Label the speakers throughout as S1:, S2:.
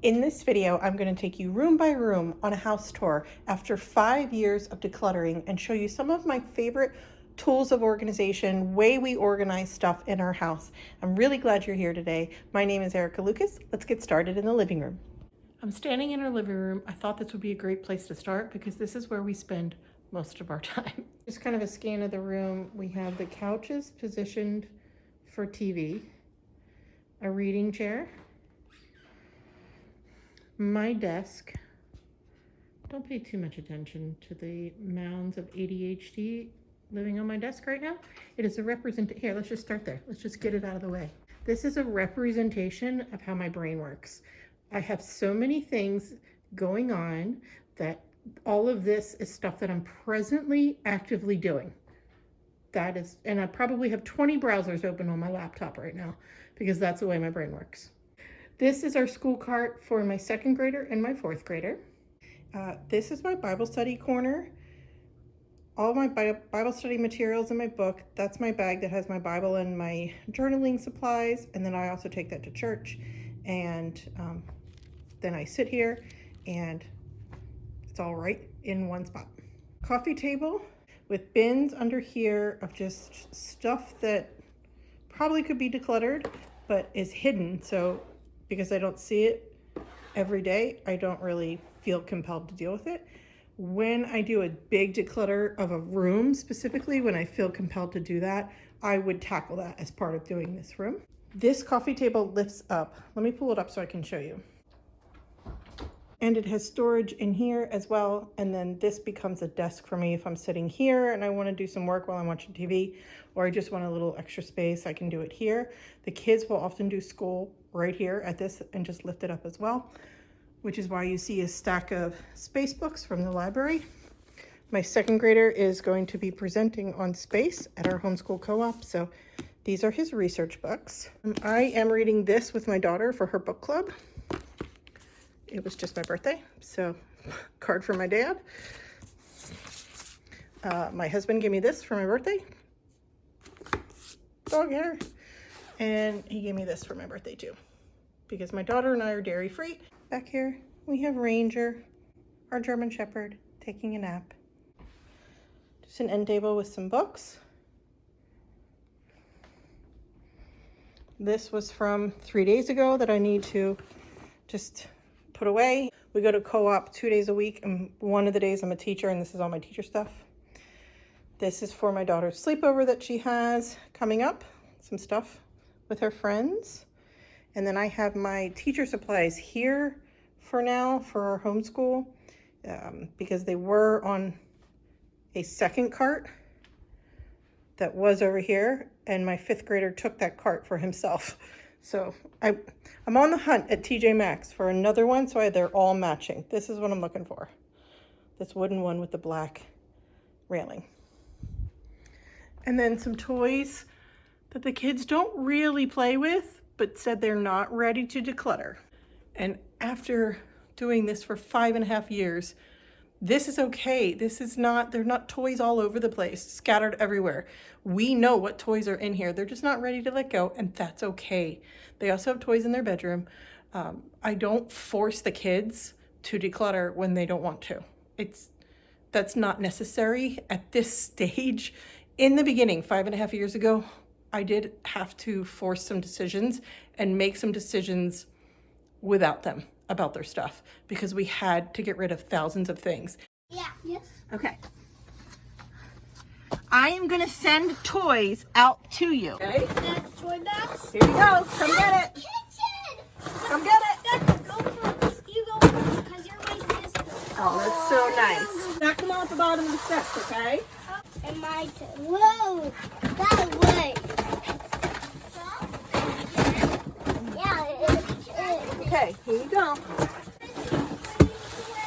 S1: In this video, I'm going to take you room by room on a house tour after 5 years of decluttering and show you some of my favorite tools of organization, way we organize stuff in our house. I'm really glad you're here today. My name is Erica Lucas. Let's get started in the living room. I'm standing in our living room. I thought this would be a great place to start because this is where we spend most of our time. Just kind of a scan of the room. We have the couches positioned for TV, a reading chair, my desk. Don't pay too much attention to the mounds of ADHD living on my desk right now. It is a here, let's just start there. Let's just get it out of the way. This is a representation of how my brain works. I have so many things going on that all of this is stuff that I'm presently actively doing. That is, and I probably have 20 browsers open on my laptop right now because that's the way my brain works. This is our school cart for my 2nd grader and my 4th grader. This is my Bible study corner. All my Bible study materials in my book. That's my bag that has my Bible and my journaling supplies. And then I also take that to church. And then I sit here and it's all right in one spot. Coffee table with bins under here of just stuff that probably could be decluttered, but is hidden. So because I don't see it every day, I don't really feel compelled to deal with it. When I do a big declutter of a room, specifically when I feel compelled to do that, I would tackle that as part of doing this room. This coffee table lifts up. Let me pull it up so I can show you. And it has storage in here as well. And then this becomes a desk for me if I'm sitting here and I want to do some work while I'm watching TV, or I just want a little extra space, I can do it here. The kids will often do school right here at this and just lift it up as well, which is why you see a stack of space books from the library. My 2nd grader is going to be presenting on space at our homeschool co-op, so these are his research books. I am reading this with my daughter for her book club. It was just my birthday, so card for my dad. My husband gave me this for my birthday. Dog hair. And he gave me this for my birthday too, because my daughter and I are dairy free. Back here, we have Ranger, our German Shepherd, taking a nap. Just an end table with some books. This was from 3 days ago that I need to just put away. We go to co-op 2 days a week, and one of the days I'm a teacher, and this is all my teacher stuff. This is for my daughter's sleepover that she has coming up, some stuff with her friends. And then I have my teacher supplies here for now for our homeschool, because they were on a 2nd cart that was over here, and my 5th grader took that cart for himself. So I'm on the hunt at TJ Maxx for another one, so they're all matching. This is what I'm looking for. This wooden one with the black railing. And then some toys that the kids don't really play with, but said they're not ready to declutter. And after doing this for 5.5 years, this is okay. This is not, they're not toys all over the place, scattered everywhere. We know what toys are in here. They're just not ready to let go, and that's okay. They also have toys in their bedroom. I don't force the kids to declutter when they don't want to. That's not necessary at this stage. In the beginning, 5.5 years ago, I did have to force some decisions and make some decisions without them about their stuff because we had to get rid of thousands of things.
S2: Yeah. Yes.
S1: Okay. I am going to send toys out to you. Okay?
S2: Toy box.
S1: Here you go. Come get it.
S2: Kitchen.
S1: Come get it.
S2: Go first. You go first because you're my sister.
S1: Oh, that's so nice. Knock them off the bottom of the steps, okay?
S2: And my whoa. That way. Yeah.
S1: Okay, here you go.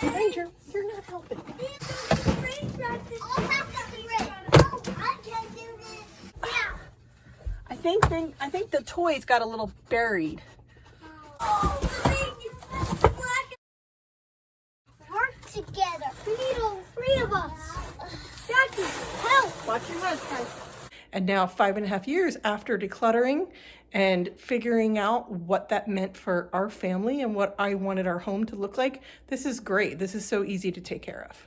S1: Ranger, you're not helping. I think the toys got a little buried.
S2: Work together. We need all 3 of us. Jackie, help.
S1: Watch your head, guys. And now 5.5 years after decluttering
S3: and figuring out what that meant for our family and what I wanted our home to look like. This is great. This is so easy to take care of.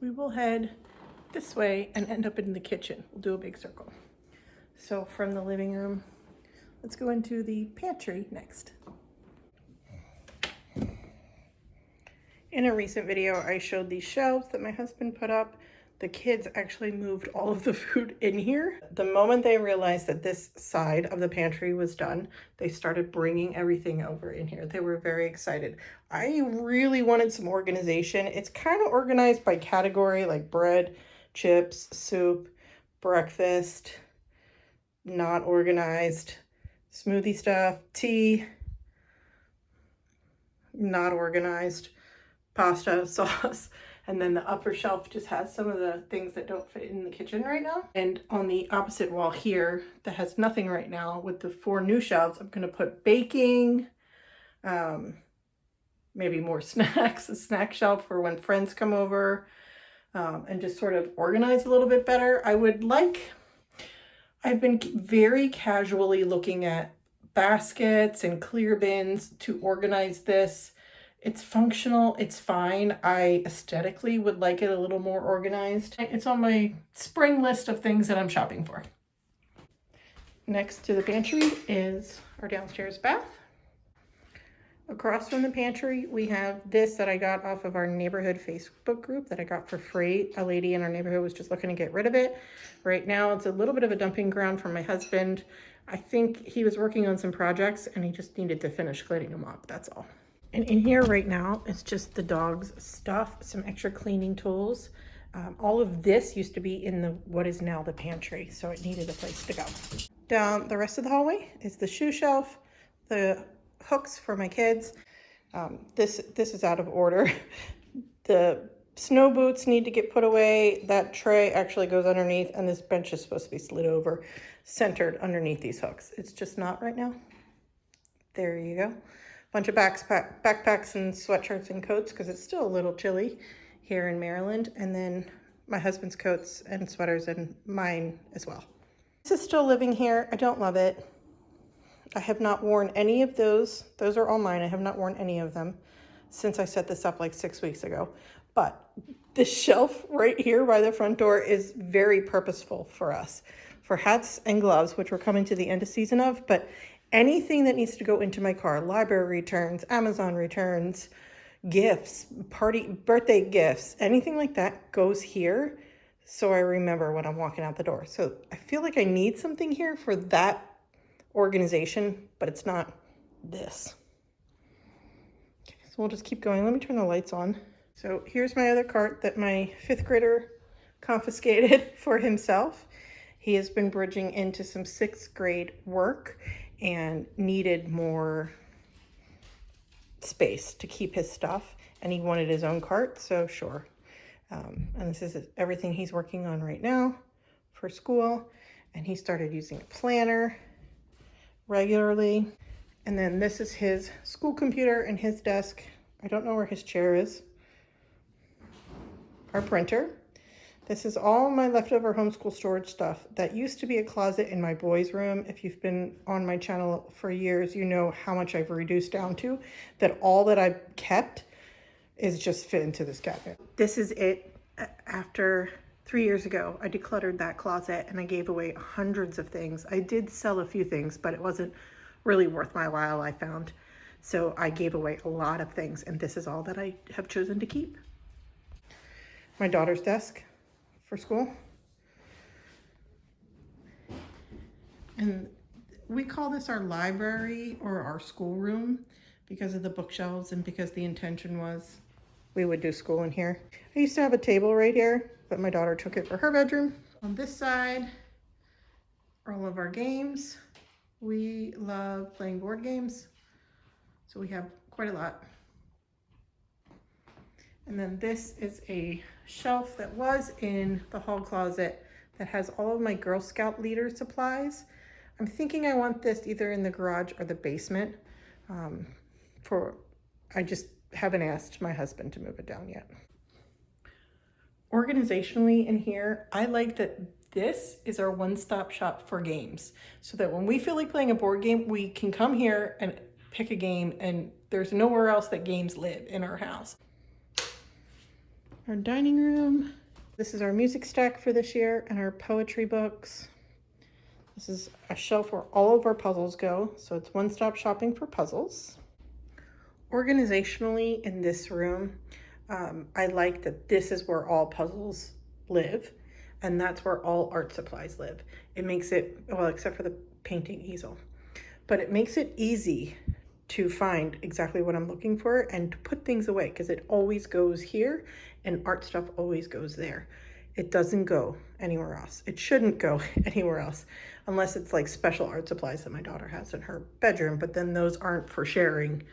S3: We will head this way and end up in the kitchen. We'll do a big circle. So from the living room, let's go into the pantry next. In a recent video, I showed these shelves that my husband put up. The kids actually moved all of the food in here. The moment they realized that this side of the pantry was done, they started bringing everything over in here. They were very excited. I really wanted some organization. It's kind of organized by category, like bread, chips, soup, breakfast, not organized, smoothie stuff, tea, not organized, pasta, sauce, and then the upper shelf just has some of the things that don't fit in the kitchen right now. And on the opposite wall here that has nothing right now, with the 4 new shelves, I'm going to put baking, maybe more snacks, a snack shelf for when friends come over, and just sort of organize a little bit better. I've been very casually looking at baskets and clear bins to organize this. It's functional, it's fine. I aesthetically would like it a little more organized. It's on my spring list of things that I'm shopping for. Next to the pantry is our downstairs bath. Across from the pantry, we have this that I got off of our neighborhood Facebook group that I got for free. A lady in our neighborhood was just looking to get rid of it. Right now, it's a little bit of a dumping ground for my husband. I think he was working on some projects and he just needed to finish cleaning them up, that's all. And in here right now, it's just the dog's stuff, some extra cleaning tools. All of this used to be in what is now the pantry, so it needed a place to go. Down the rest of the hallway is the shoe shelf, the hooks for my kids. This is out of order. The snow boots need to get put away. That tray actually goes underneath, and this bench is supposed to be slid over, centered underneath these hooks. It's just not right now. There you go. Bunch of backpacks and sweatshirts and coats because it's still a little chilly here in Maryland. And then my husband's coats and sweaters and mine as well. This is still living here. I don't love it. I have not worn any of those. Those are all mine. I have not worn any of them since I set this up like 6 weeks ago. But this shelf right here by the front door is very purposeful for us. For hats and gloves, which we're coming to the end of season of, but anything that needs to go into my car, library returns, Amazon returns, gifts, birthday gifts, anything like that goes here. So I remember when I'm walking out the door. So I feel like I need something here for that organization, but it's not this. Okay, so we'll just keep going. Let me turn the lights on. So here's my other cart that my 5th grader confiscated for himself. He has been bridging into some 6th grade work and needed more space to keep his stuff, and he wanted his own cart, so sure. And this is everything he's working on right now for school, and he started using a planner regularly. And then this is his school computer and his desk. I don't know where his chair is. Our printer. This is all my leftover homeschool storage stuff. That used to be a closet in my boys' room. If you've been on my channel for years, you know how much I've reduced down to. That all that I've kept is just fit into this cabinet. This is it. After 3 years ago, I decluttered that closet and I gave away hundreds of things. I did sell a few things, but it wasn't really worth my while, I found. So I gave away a lot of things, and this is all that I have chosen to keep. My daughter's desk for school. And we call this our library or our schoolroom because of the bookshelves and because the intention was we would do school in here. I used to have a table right here, but my daughter took it for her bedroom. On this side are all of our games. We love playing board games, so we have quite a lot. And then this is a shelf that was in the hall closet that has all of my Girl Scout leader supplies. I'm thinking I want this either in the garage or the basement. I just haven't asked my husband to move it down yet. Organizationally in here, I like that This is our one-stop shop for games, so that when we feel like playing a board game, we can come here and pick a game, and there's nowhere else that games live in our house.
S1: Our dining room. This is our music stack for this year and our poetry books. This is a shelf where all of our puzzles go, so it's one-stop shopping for puzzles. Organizationally in this room, I like that this is where all puzzles live, and that's where all art supplies live. It makes it, well, except for the painting easel, but it makes it easy to find exactly what I'm looking for and to put things away, because it always goes here and art stuff always goes there. It doesn't go anywhere else. It shouldn't go anywhere else unless it's like special art supplies that my daughter has in her bedroom, but then those aren't for sharing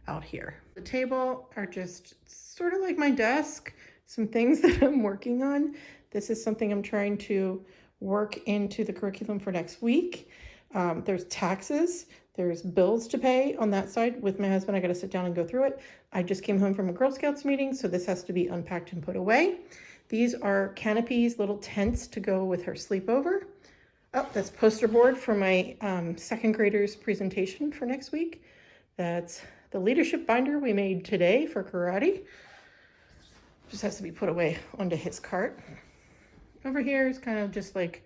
S1: out here. The table are just sort of like my desk, some things that I'm working on. This is something I'm trying to work into the curriculum for next week. There's taxes, there's bills to pay on that side. With my husband, I got to sit down and go through it. I just came home from a Girl Scouts meeting, so this has to be unpacked and put away. These are canopies, little tents to go with her sleepover. Oh, that's poster board for my second graders presentation for next week. That's the leadership binder we made today for karate. Just has to be put away onto his cart. Over here is kind of just like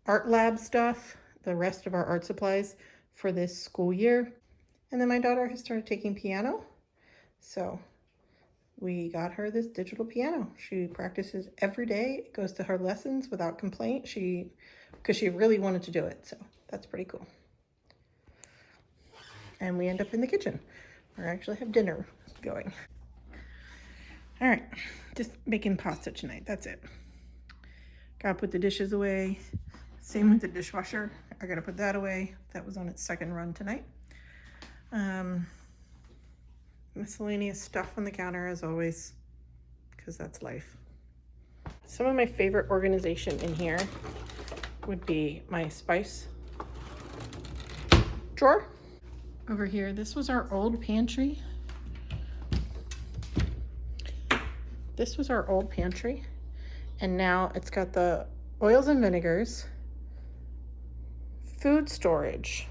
S1: art lab stuff, the rest of our art supplies for this school year. And then my daughter has started taking piano. So we got her this digital piano. She practices every day, goes to her lessons without complaint. Because she really wanted to do it. So that's pretty cool. And we end up in the kitchen where I actually have dinner going. All right, just making pasta tonight. That's it. Gotta put the dishes away. Same with the dishwasher. I gotta put that away. That was on its second run tonight. Miscellaneous stuff on the counter as always, because that's life. Some of my favorite organization in here would be my spice drawer. Over here, this was our old pantry. This was our old pantry, and now it's got the oils and vinegars, food storage,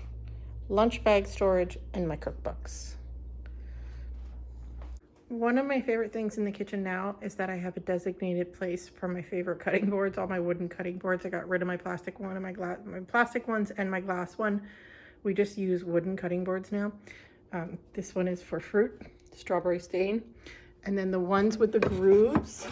S1: lunch bag storage, and my cookbooks. One of my favorite things in the kitchen now is that I have a designated place for my favorite cutting boards, all my wooden cutting boards. I got rid of my plastic one and my plastic ones and my glass one. We just use wooden cutting boards now. This one is for fruit, strawberry stain. And then the ones with the grooves,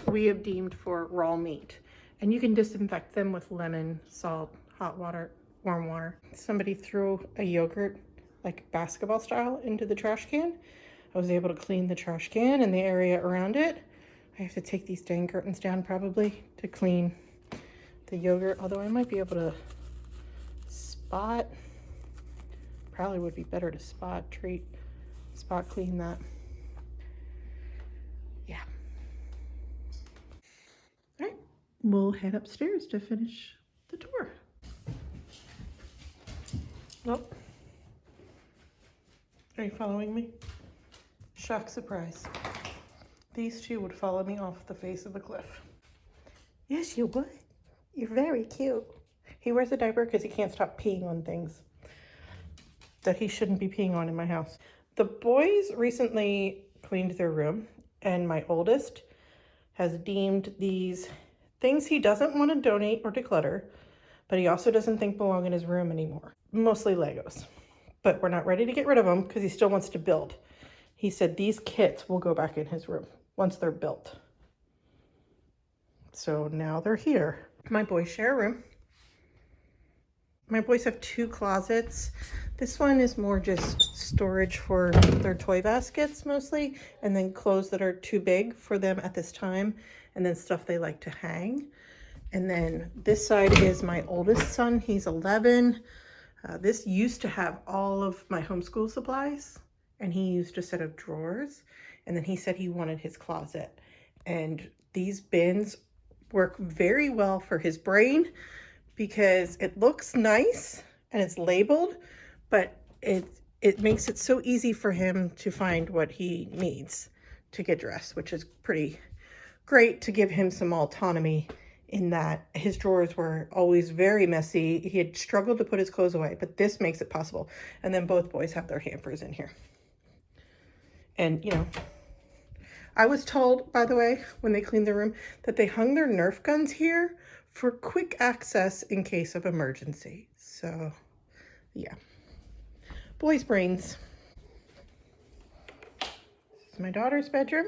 S1: we have deemed for raw meat. And you can disinfect them with lemon, salt, hot water, warm water. Somebody threw a yogurt, like basketball style, into the trash can. I was able to clean the trash can and the area around it. I have to take these dang curtains down probably to clean the yogurt, although I might be able to spot, probably would be better to spot clean that. Yeah. All right, we'll head upstairs to finish the tour. Nope. Are you following me? Shock surprise. These two would follow me off the face of the cliff. Yes, you would. You're very cute. He wears a diaper because he can't stop peeing on things that he shouldn't be peeing on in my house. The boys recently cleaned their room, and my oldest has deemed these things he doesn't want to donate or declutter, but he also doesn't think belong in his room anymore. Mostly Legos, but we're not ready to get rid of them because he still wants to build. He said these kits will go back in his room once they're built. So now they're here. My boys share a room. My boys have two closets. This one is more just storage for their toy baskets mostly, and then clothes that are too big for them at this time, and then stuff they like to hang. And then this side is my oldest son. He's 11. This used to have all of my homeschool supplies, and he used a set of drawers. And then he said he wanted his closet. And these bins work very well for his brain because it looks nice and it's labeled, but it makes it so easy for him to find what he needs to get dressed, which is pretty great to give him some autonomy in that his drawers were always very messy. He had struggled to put his clothes away, but this makes it possible. And then both boys have their hampers in here. And, you know, I was told, by the way, when they cleaned their room, that they hung their Nerf guns here for quick access in case of emergency. So, yeah. Boys' brains. This is my daughter's bedroom.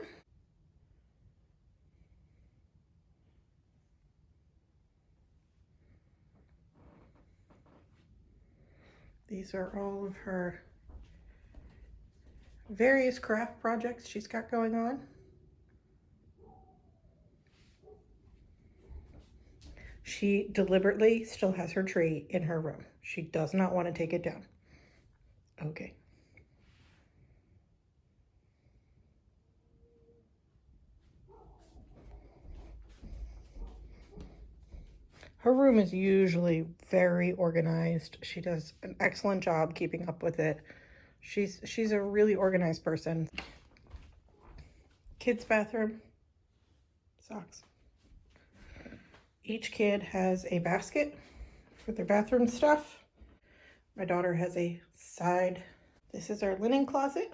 S1: These are all of her various craft projects she's got going on. She deliberately still has her tree in her room. She does not want to take it down. Okay. Her room is usually very organized. She does an excellent job keeping up with it. She's a really organized person. Kids' bathroom, socks. Each kid has a basket for their bathroom stuff. My daughter has a side. This is our linen closet.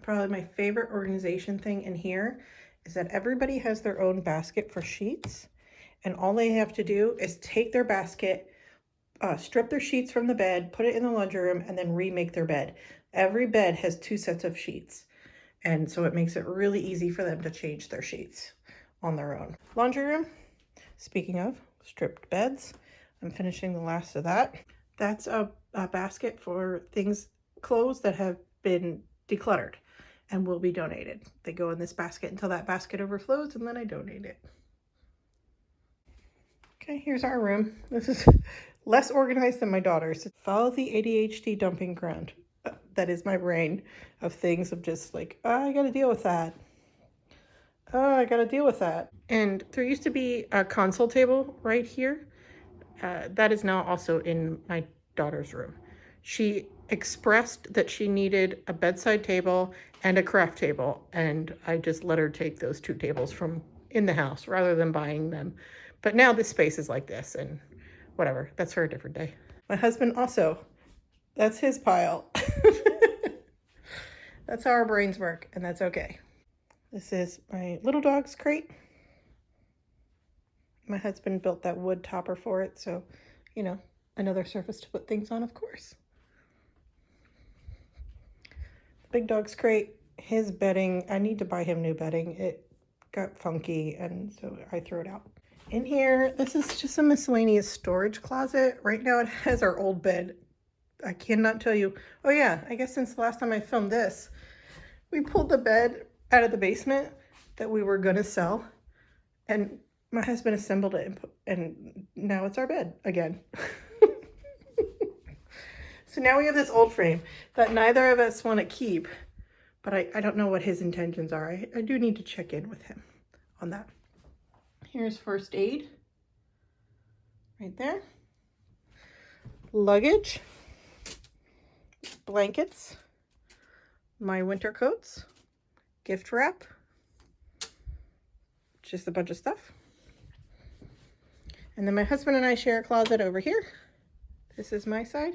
S1: Probably my favorite organization thing in here is that everybody has their own basket for sheets, and all they have to do is take their basket, strip their sheets from the bed, put it in the laundry room, and then remake their bed. Every bed has 2 sets of sheets, and so it makes it really easy for them to change their sheets on their own. Laundry room, speaking of stripped beds, I'm finishing the last of that. That's a basket for clothes that have been decluttered and will be donated. They go in this basket until that basket overflows, and then I donate it. Okay, here's our room. This is less organized than my daughter's. Follow the ADHD dumping ground. That is my brain of things of just like, oh, I gotta deal with that. Oh, I gotta deal with that. And there used to be a console table right here. That is now also in my daughter's room. She expressed that she needed a bedside table and a craft table, and I just let her take those 2 tables from in the house rather than buying them. But now this space is like this, and whatever, that's for a different day. My husband also, that's his pile. That's how our brains work, and that's okay. This is my little dog's crate. My husband built that wood topper for it, so, you know, another surface to put things on, of course. Big dog's crate, his bedding, I need to buy him new bedding. It got funky, and so I threw it out. In here, this is just a miscellaneous storage closet. Right now it has our old bed. I cannot tell you. Oh yeah, I guess since the last time I filmed this, we pulled the bed out of the basement that we were gonna sell, and my husband assembled it and now it's our bed again. So now we have this old frame that neither of us want to keep, but I don't know what his intentions are. I do need to check in with him on that. Here's first aid right there. Luggage, blankets, my winter coats, gift wrap, just a bunch of stuff. And then my husband and I share a closet over here. This is my side.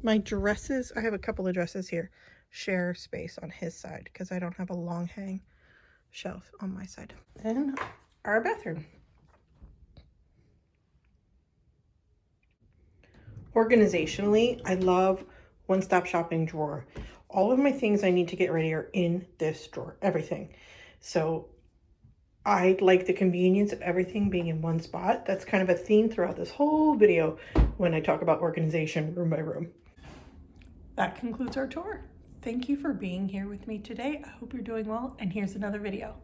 S1: My dresses, I have a couple of dresses here, share space on his side because I don't have a long hang shelf on my side. And our bathroom. Organizationally, I love one-stop shopping drawer. All of my things I need to get ready are in this drawer, everything. So I like the convenience of everything being in one spot. That's kind of a theme throughout this whole video when I talk about organization room by room. That concludes our tour. Thank you for being here with me today. I hope you're doing well, and here's another video.